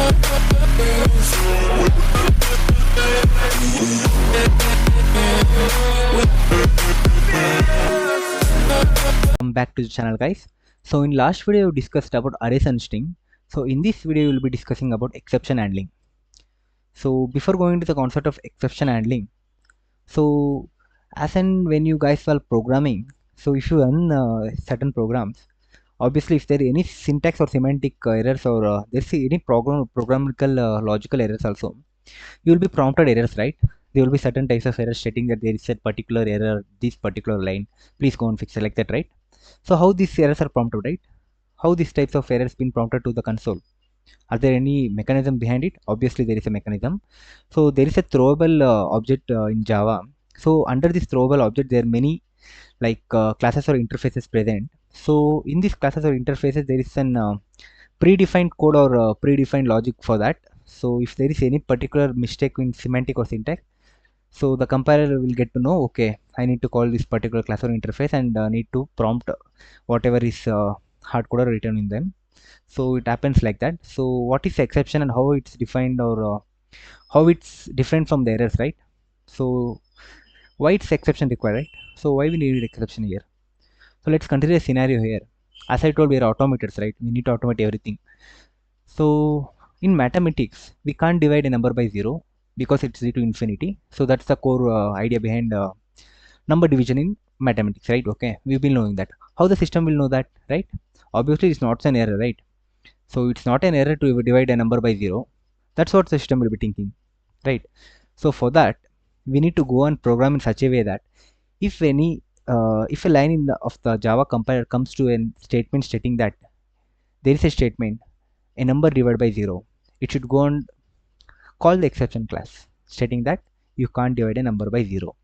Welcome back to the channel, guys. So in last video we discussed about arrays and string. So in this video we will be discussing about exception handling. So before going to the concept of exception handling, so as and when you guys are programming, so if you run certain programs, obviously if there are any syntax or semantic errors or there's any programmatical logical errors also, you will be prompted errors, right? There will be certain types of errors stating that there is a particular error, this particular line, please go and fix it, like that, right? So how these errors are prompted, right? How these types of errors been prompted to the console? Are there any mechanism behind it? Obviously there is a mechanism. So there is a throwable object in Java. So under this throwable object there are many like classes or interfaces present. So in these classes or interfaces there is an predefined code or predefined logic for that. So if there is any particular mistake in semantic or syntax, so the compiler will get to know, okay, I need to call this particular class or interface and need to prompt whatever is hard coded written in them. So it happens like that. So what is exception and how it's defined, or how it's different from the errors, right? So why it's exception required, right? So why we need exception here? So let's consider a scenario here. As I told, we are automators, right? We need to automate everything. So in mathematics, we can't divide a number by 0 because it's 0 to infinity. So that's the core idea behind number division in mathematics, right? Okay, we've been knowing that. How the system will know that, right? Obviously it's not an error, right? So it's not an error to divide a number by 0. That's what the system will be thinking, right? So for that, we need to go and program in such a way that if a line of the Java compiler comes to a statement stating that there is a statement, a number divided by 0, it should go and call the exception class stating that you can't divide a number by 0.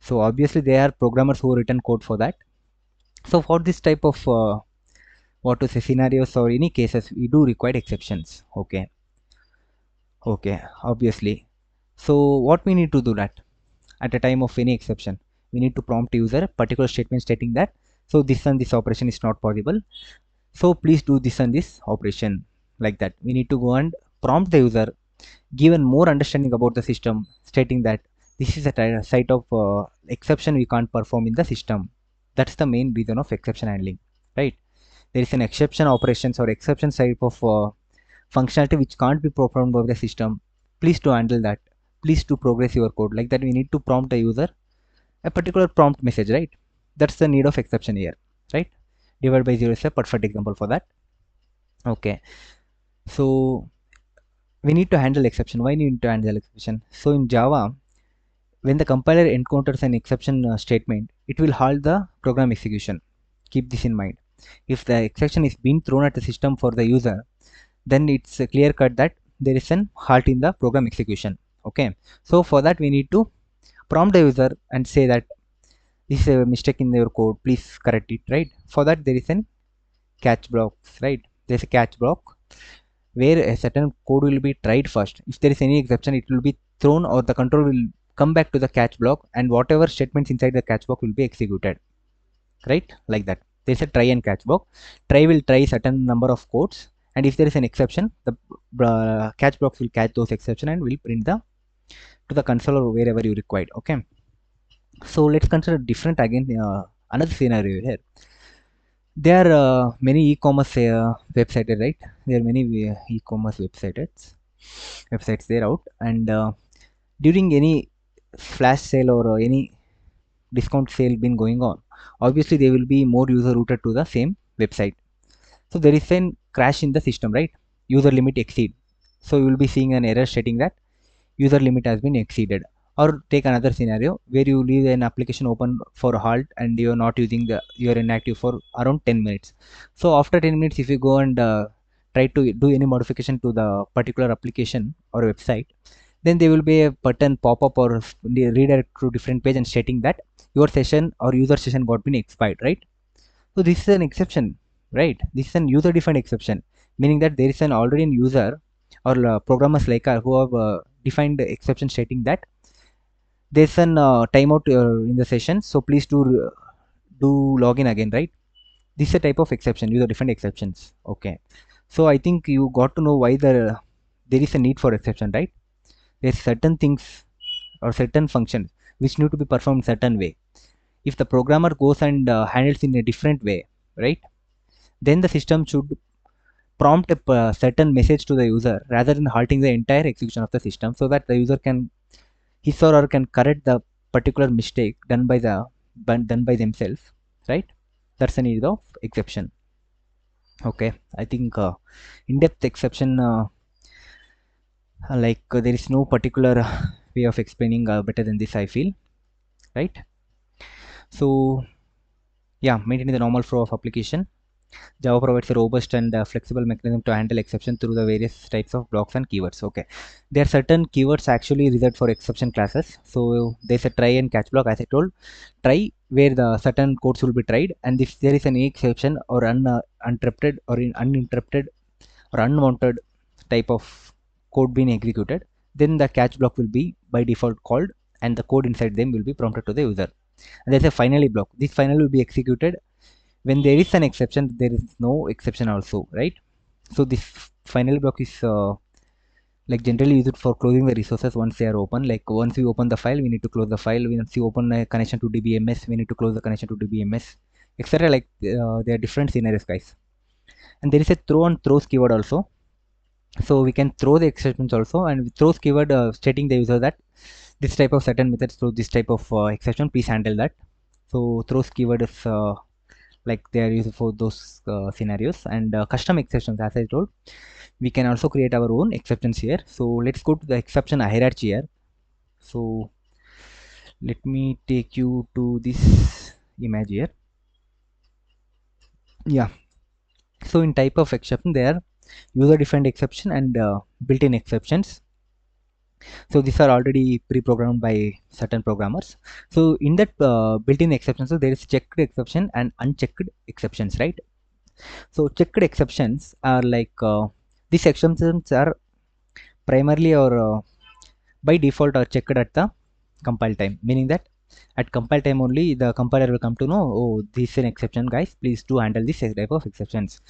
So obviously there are programmers who written code for that. So for this type of what to say scenarios or any cases, we do require exceptions. Okay, obviously. So what we need to do that at a time of any exception, we need to prompt user a particular statement stating that so this and this operation is not possible, so please do this and this operation, like that. We need to go and prompt the user, given more understanding about the system, stating that this is a site of exception we can't perform in the system. That's the main reason of exception handling, right? There is an exception operations or exception type of functionality which can't be performed by the system. Please do handle that. Please do progress your code, like that. We need to prompt the user a particular prompt message, right? That's the need of exception here, right? Divide by 0 is a perfect example for that. Okay, so we need to handle exception. Why need to handle exception? So in Java, when the compiler encounters an exception statement, it will halt the program execution. Keep this in mind. If the exception is being thrown at the system for the user, then it's a clear cut that there is an halt in the program execution. Okay, so for that we need to prompt the user and say that this is a mistake in your code, please correct it, right? For that there is an catch block, right? There's a catch block where a certain code will be tried first. If there is any exception, it will be thrown, or the control will come back to the catch block, and whatever statements inside the catch block will be executed, right? Like that. There's a try and catch block. Try will try certain number of codes, and if there is an exception, the catch blocks will catch those exception and will print the to the console or wherever you required. Okay, so let's consider different again another scenario here. There are many e-commerce websites, right? There are many e-commerce websites there out, and during any flash sale or any discount sale been going on, obviously they will be more user routed to the same website. So there is a crash in the system, right? User limit exceed. So you will be seeing an error stating that user limit has been exceeded. Or take another scenario where you leave an application open for halt and you are not using you are inactive for around 10 minutes. So after 10 minutes, if you go and try to do any modification to the particular application or website, then there will be a button pop up or redirect to different page and stating that your session or user session got been expired, right? So this is an exception, right? This is an user defined exception, meaning that there is an already an user or programmers like who have defined the exception stating that there's an timeout in the session, so please do login again, right? This is a type of exception, user defined exceptions. Okay, so I think you got to know why the there is a need for exception, right? There's certain things or certain functions which need to be performed certain way. If the programmer goes and handles in a different way, right, then the system should prompt a certain message to the user rather than halting the entire execution of the system, so that the user can his or her can correct the particular mistake done by themselves, right? That's the need of exception. Okay, I think in-depth exception, there is no particular way of explaining better than this, I feel, right? So yeah, maintaining the normal flow of application, Java provides a robust and flexible mechanism to handle exception through the various types of blocks and keywords. Okay, there are certain keywords actually reserved for exception classes. So there's a try and catch block, as I told. Try, where the certain codes will be tried, and if there is an exception or uninterrupted or uninterrupted or unwanted type of code being executed, then the catch block will be by default called, and the code inside them will be prompted to the user. And there's a finally block. This finally will be executed when there is an exception. There is no exception also, right? So this finally block is generally used for closing the resources once they are open. Like once we open the file, we need to close the file. Once you open a connection to dbms, we need to close the connection to dbms, etc. There are different scenarios, guys. And there is a throw and throws keyword also. So we can throw the exceptions also, and throws keyword stating the user that this type of certain methods throw this type of exception, please handle that. So throws keyword is they are used for those scenarios. And custom exceptions, as I told, we can also create our own exceptions here. So let's go to the exception hierarchy here. So let me take you to this image here. Yeah, so in type of exception, there are user defined exception and built-in exceptions. So these are already pre-programmed by certain programmers. So in that built-in exceptions, so there is checked exception and unchecked exceptions, right? So checked exceptions are these exceptions are primarily or by default are checked at the compile time, meaning that at compile time only the compiler will come to know, oh, this is an exception, guys, please do handle this type of exceptions.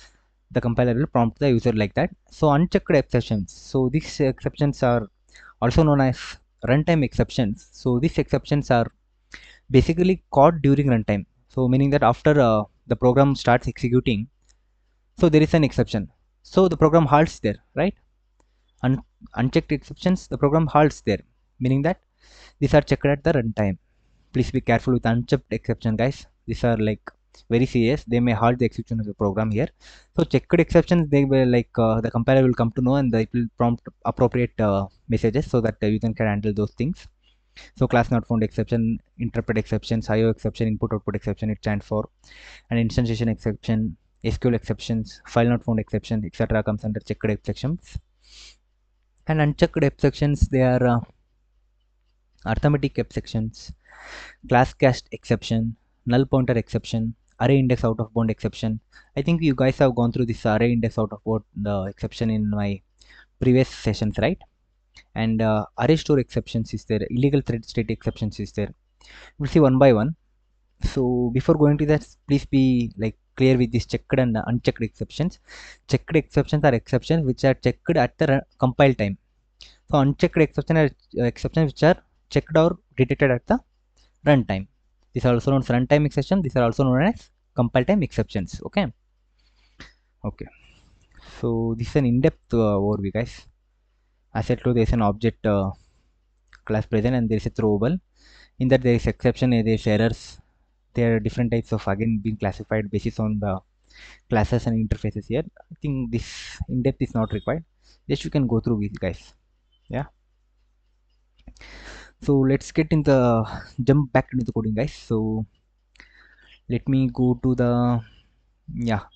The compiler will prompt the user like that. So unchecked exceptions, so these exceptions are also known as runtime exceptions. So these exceptions are basically caught during runtime, so meaning that after the program starts executing, so there is an exception, so the program halts there, right? Unchecked exceptions, the program halts there, meaning that these are checked at the runtime. Please be careful with unchecked exception, guys. These are very serious. They may halt the execution of the program here. So checked exceptions, they will the compiler will come to know, and it will prompt appropriate messages so that the user can handle those things. So class not found exception, interpret exceptions, IO exception, input output exception, it stands for, and instantiation exception, SQL exceptions, file not found exception, etc. comes under checked exceptions. And unchecked exceptions, they are arithmetic exceptions, class cast exception, null pointer exception, array index out of bound exception. I think you guys have gone through this array index out of bound exception in my previous sessions, right? And array store exceptions is there, illegal thread state exceptions is there. We'll see one by one. So before going to that, please be clear with this checked and unchecked exceptions. Checked exceptions are exceptions which are checked at the compile time. So unchecked exception are exceptions which are checked or detected at the runtime. These are also known as runtime exception. These are also known as compile time exceptions. Okay. Okay. So this is an in-depth overview, guys. As I told, there is an object class present, and there is a throwable. In that there is exception, there is errors. There are different types of again being classified basis on the classes and interfaces here. I think this in-depth is not required. Just you can go through it, guys. Yeah. So let's get in the jump back into the coding, guys. So let me go to the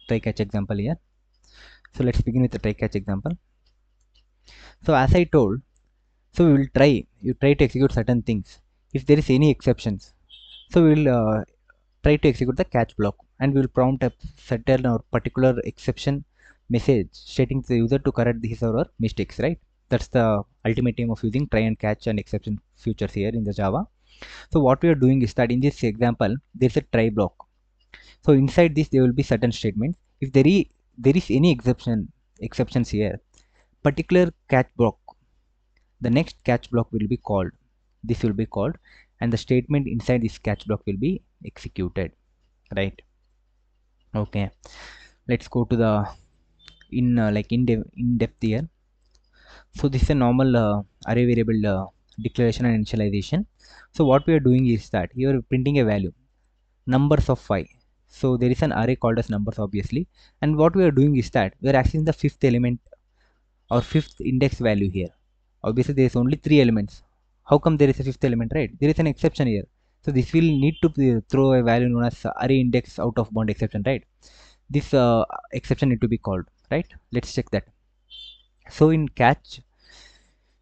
try catch example here. So let's begin with the try catch example. So as I told, so we will you try to execute certain things. If there is any exceptions, so we will try to execute the catch block, and we will prompt a certain or particular exception message stating to the user to correct his or her mistakes, right? That's the ultimate aim of using try and catch and exception features here in the Java. So what we are doing is that in this example, there is a try block. So inside this, there will be certain statements. If there is any exceptions here, particular catch block, the next catch block will be called. This will be called, and the statement inside this catch block will be executed, right? Okay, let's go to the in depth here. So this is a normal array variable declaration and initialization. So what we are doing is that here we're printing a value, numbers of 5. So there is an array called as numbers, obviously, and what we are doing is that we are accessing the fifth element or fifth index value here. Obviously there is only 3 elements. How come there is a fifth element, right? There is an exception here. So this will need to throw a value known as array index out of bound exception, right? This exception need to be called, right? Let's check that. So in catch,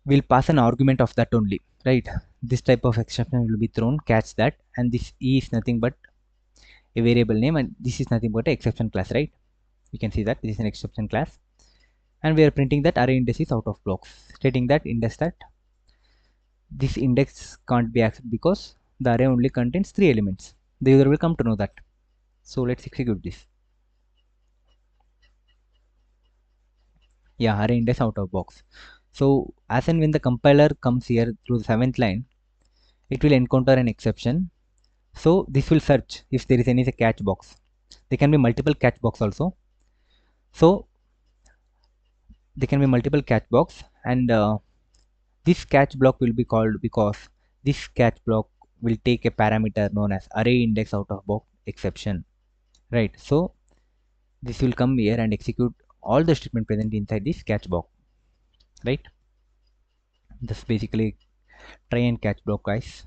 we'll pass an argument of that only, right? This type of exception will be thrown, catch that, and this e is nothing but a variable name, and this is nothing but an exception class, right? You can see that this is an exception class, and we are printing that array index is out of blocks, stating that index that this index can't be accessed because the array only contains 3 elements. The user will come to know that. So let's execute this. Yeah, array index out of box. So as and when the compiler comes here through the 7th line, it will encounter an exception. So this will search if there is any catch box. There can be multiple catch box also. So there can be multiple catch box, and this catch block will be called because this catch block will take a parameter known as array index out of box exception, right? So this will come here and execute all the statement present inside this catch block, right? That's basically try and catch block, guys.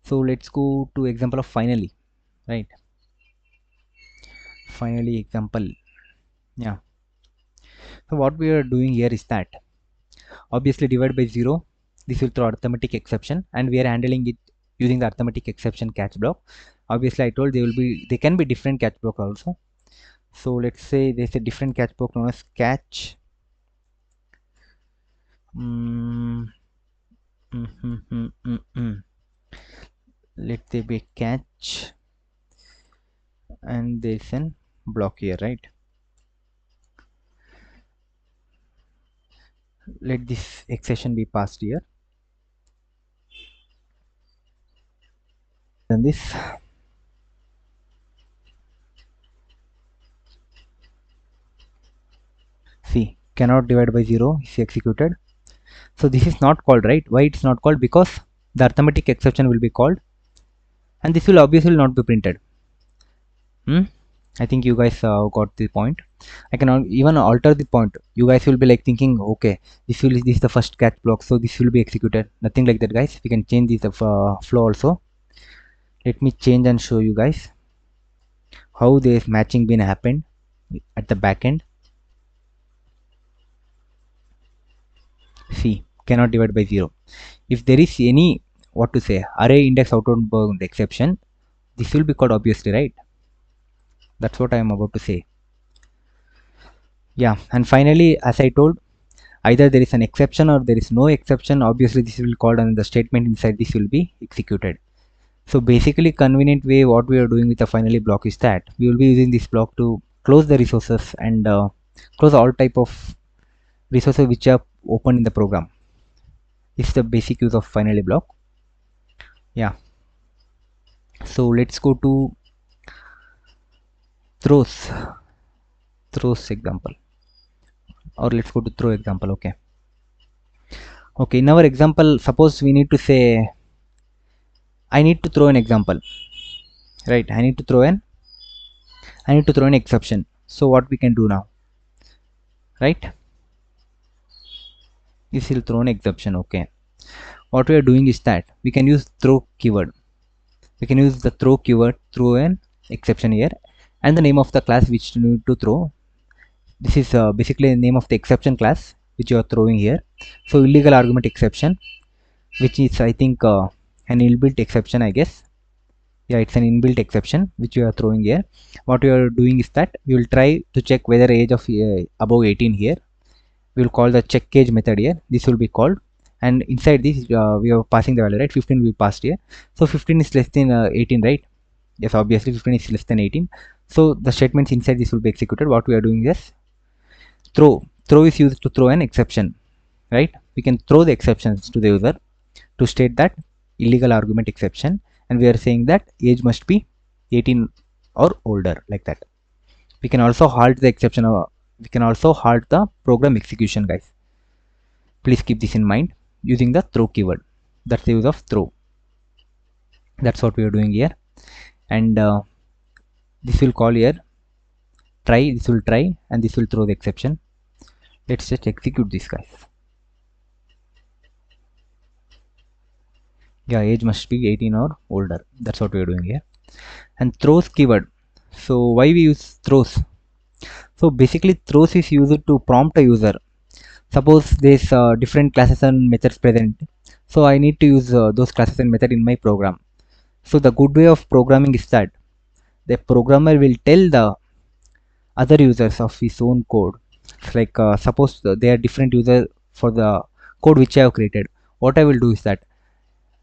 So let's go to example of finally, right? Finally example. Yeah, so what we are doing here is that obviously divide by 0, this will throw arithmetic exception, and we are handling it using the arithmetic exception catch block. Obviously I told they can be different catch block also. So let's say there's a different catch block known as catch let there be catch, and there's an block here, right? Let this exception be passed here, then this see cannot divide by 0 is executed. So this is not called, right? Why it's not called? Because the arithmetic exception will be called, and this will obviously not be printed. I think you guys got the point. I can even alter the point. You guys will be like thinking, okay, this is the first catch block, so this will be executed. Nothing like that, guys. We can change this flow also. Let me change and show you guys how this matching been happened at the back end. See, cannot divide by 0. If there is any array index out of bound exception, this will be called, obviously, right? That's what I am about to say. Yeah, and finally, as I told, either there is an exception or there is no exception. Obviously this will be called, and the statement inside this will be executed. So basically, convenient way what we are doing with the finally block is that we will be using this block to close the resources and close all type of resources which are open in the program. This is the basic use of finally block. Yeah, so let's go to throws example, or let's go to throw example. Okay, in our example, suppose we need to say I need to throw an example, right? I need to throw an exception. So what we can do now, right? This will throw an exception. Okay, what we are doing is that we can use throw keyword. We can use the throw keyword, throw an exception here, and the name of the class which you need to throw. This is basically the name of the exception class which you are throwing here. So illegal argument exception, which is I think an inbuilt exception, I guess. Yeah, it's an inbuilt exception which you are throwing here. What you are doing is that you will try to check whether age of above 18 here. We will call the check age method here. This will be called, and inside this we are passing the value, right? 15 will be passed here. So 15 is less than 18, right? Yes, obviously 15 is less than 18. So the statements inside this will be executed. What we are doing is throw throw is used to throw an exception, right? We can throw the exceptions to the user to state that illegal argument exception, and we are saying that age must be 18 or older, like that. We can also halt the exception, or we can also halt the program execution, guys. Please keep this in mind using the throw keyword. That's the use of throw. That's what we are doing here. And this will call here try, this will try, and this will throw the exception. Let's just execute this, guys. Yeah, age must be 18 or older. That's what we are doing here. And throws keyword. So why we use throws? So basically throws is used to prompt a user. Suppose there's different classes and methods present, so I need to use those classes and method in my program. So the good way of programming is that the programmer will tell the other users of his own code. It's like suppose they are different users for the code which I have created. What I will do is that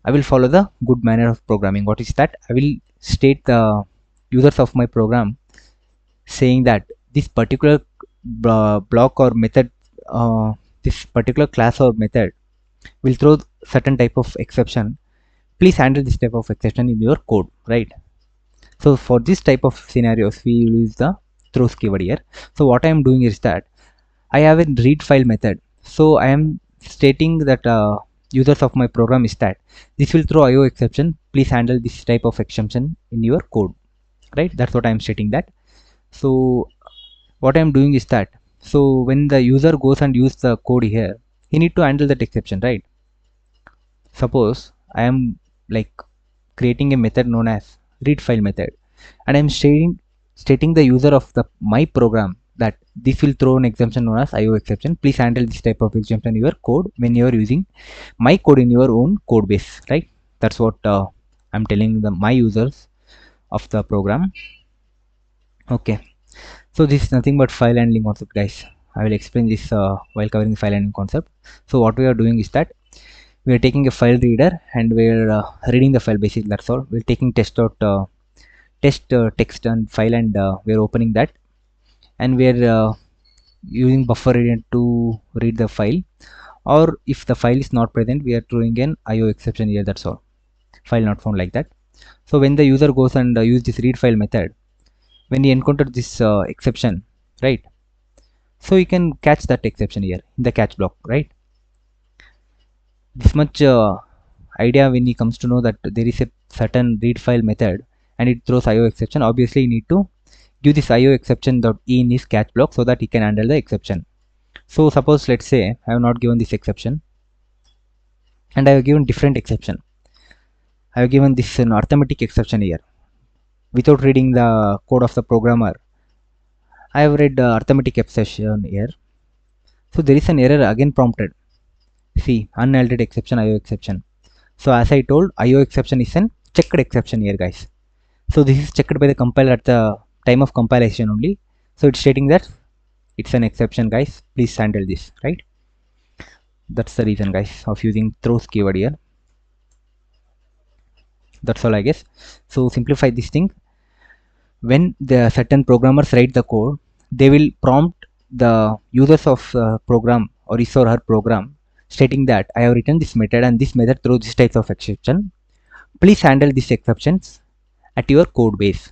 I will follow the good manner of programming. What is that? I will state the users of my program saying that this particular block or method, this particular class or method will throw certain type of exception. Please handle this type of exception in your code, right? So for this type of scenarios, we use the throws keyword here. So what I am doing is that I have a read file method. So I am stating that users of my program is that this will throw IO exception. Please handle this type of exception in your code, right? That's what I am stating that. So what I am doing is that, so when the user goes and use the code here, he need to handle that exception, right? Suppose I am like creating a method known as read file method, and I am stating the user of the my program that this will throw an exception known as IO exception. Please handle this type of exception in your code when you are using my code in your own code base, right? That's what I'm telling my users of the program. Okay, so this is nothing but file handling concept, guys. I will explain this while covering the file handling concept. So what we are doing is that we are taking a file reader and we're reading the file, basically. That's all. We're taking text text and file, and we're opening that, and we're using buffer reader to read the file, or if the file is not present, we are throwing an IO exception here. That's all. File not found, like that. So when the user goes and use this read file method, when he encountered this exception, right, so you can catch that exception here in the catch block, right? This much idea when he comes to know that there is a certain read file method and it throws IO exception. Obviously you need to give this IO exception dot e in his catch block so that he can handle the exception. So suppose, let's say I have not given this exception and I have given different exception. I have given this an arithmetic exception here. Without reading the code of the programmer, I have read the arithmetic exception here. So there is an error again prompted. See, unhalted exception, IO exception. So as I told, IO exception is an checked exception here, guys. So this is checked by the compiler at the time of compilation only. So it's stating that it's an exception, guys. Please handle this, right? That's the reason, guys, of using throws keyword here. That's all, I guess. So simplify this thing. When the certain programmers write the code, they will prompt the users of program or his or her program, stating that I have written this method and this method throws this type of exception. Please handle these exceptions at your code base,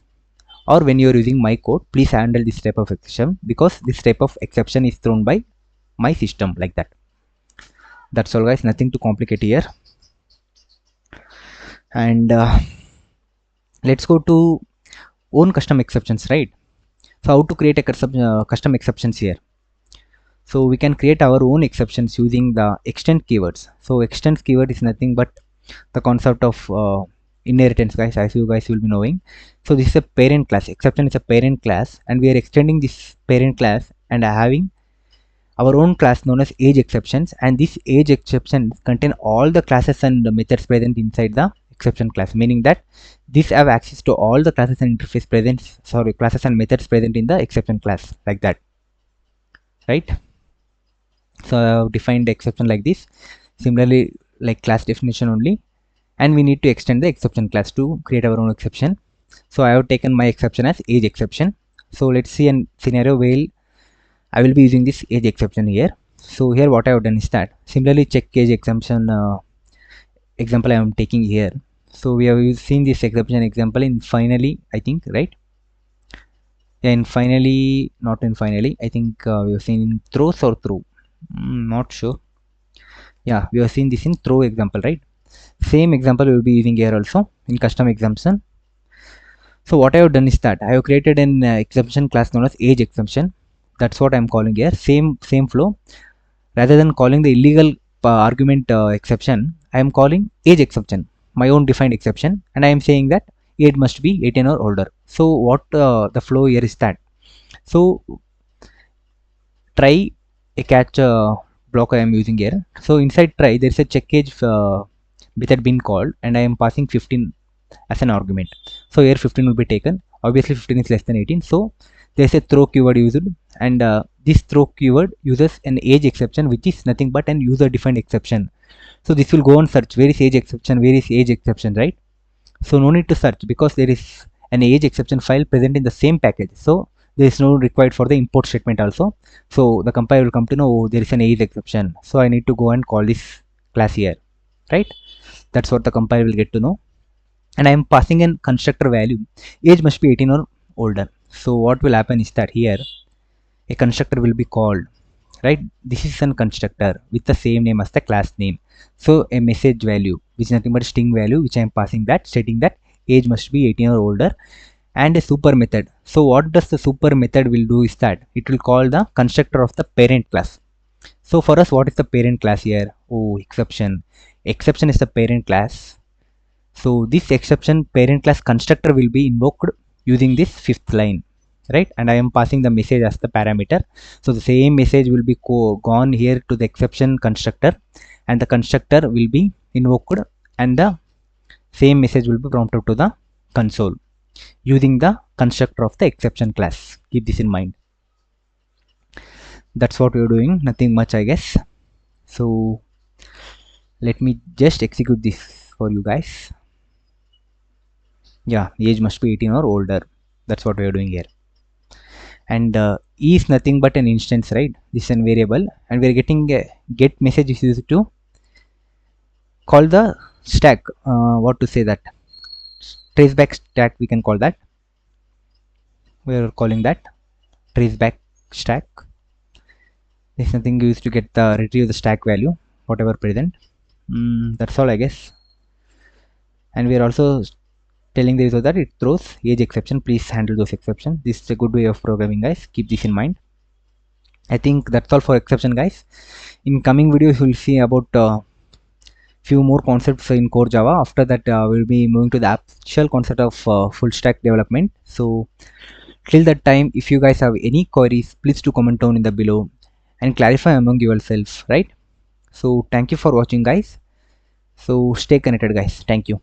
or when you are using my code, please handle this type of exception because this type of exception is thrown by my system, like that. That's all, guys. Nothing to complicate here. And let's go to own custom exceptions, right? So how to create a custom exceptions here? So we can create our own exceptions using the extend keywords. So extend keyword is nothing but the concept of inheritance, guys, as you guys will be knowing. So this is a parent class. Exception is a parent class, and we are extending this parent class and having our own class known as age exceptions, and this age exceptions contain all the classes and the methods present inside the exception class, meaning that these have access to all the classes and interface present, classes and methods present in the exception class, like that, right? So I have defined the exception like this. Similarly, like class definition only, and we need to extend the exception class to create our own exception. So I have taken my exception as age exception. So let's see a scenario where I will be using this age exception here. So here what I have done is that similarly check age exception example I am taking here. So we have seen this exception example in finally, I think, right? Yeah, in finally, not in finally. I think we have seen in throws or through. Not sure. Yeah, we have seen this in throw example, right? Same example we will be using here also in custom exemption. So what I have done is that I have created an exemption class known as age exemption. That's what I'm calling here. Same flow. Rather than calling the illegal argument exception, I am calling age exception, my own defined exception, and I am saying that age must be 18 or older. So what the flow here is that. So try a catch block I am using here. So inside try there is a check age method being called, and I am passing 15 as an argument. So here 15 will be taken. Obviously 15 is less than 18. So there is a throw keyword used, and this throw keyword uses an age exception, which is nothing but an user defined exception. So this will go on search where is age exception, where is age exception, right? So no need to search because there is an age exception file present in the same package. So there is no required for the import statement also. So the compiler will come to know, oh, there is an age exception. So I need to go and call this class here, right? That's what the compiler will get to know. And I am passing in constructor value. Age must be 18 or older. So what will happen is that here a constructor will be called, right? This is a constructor with the same name as the class name. So a message value, which is nothing but string value, which I am passing that, stating that age must be 18 or older, and a super method. So what does the super method will do is that it will call the constructor of the parent class. So for us, what is the parent class here? Oh, exception. Exception is the parent class. So this exception parent class constructor will be invoked using this fifth line, right? And I am passing the message as the parameter. So the same message will be gone here to the exception constructor, and the constructor will be invoked, and the same message will be prompted to the console using the constructor of the exception class. Keep this in mind. That's what we're doing, nothing much, I guess. So let me just execute this for you guys. Yeah, age must be 18 or older. That's what we're doing here. And e is nothing but an instance, right? This is a variable, and we're getting a get message is used to call the stack. What to say that? Traceback stack, we can call that. We're calling that traceback stack. There's nothing used to get the retrieve the stack value, whatever present. That's all, I guess. And we're also telling the user that it throws age exception. Please handle those exceptions. This is a good way of programming, guys. Keep this in mind. I think that's all for exception, guys. In coming videos, we'll see about few more concepts in core Java. After that, we'll be moving to the actual concept of full stack development. So till that time, if you guys have any queries, please do comment down in the below and clarify among yourself, right? So thank you for watching, guys. So stay connected, guys. Thank you.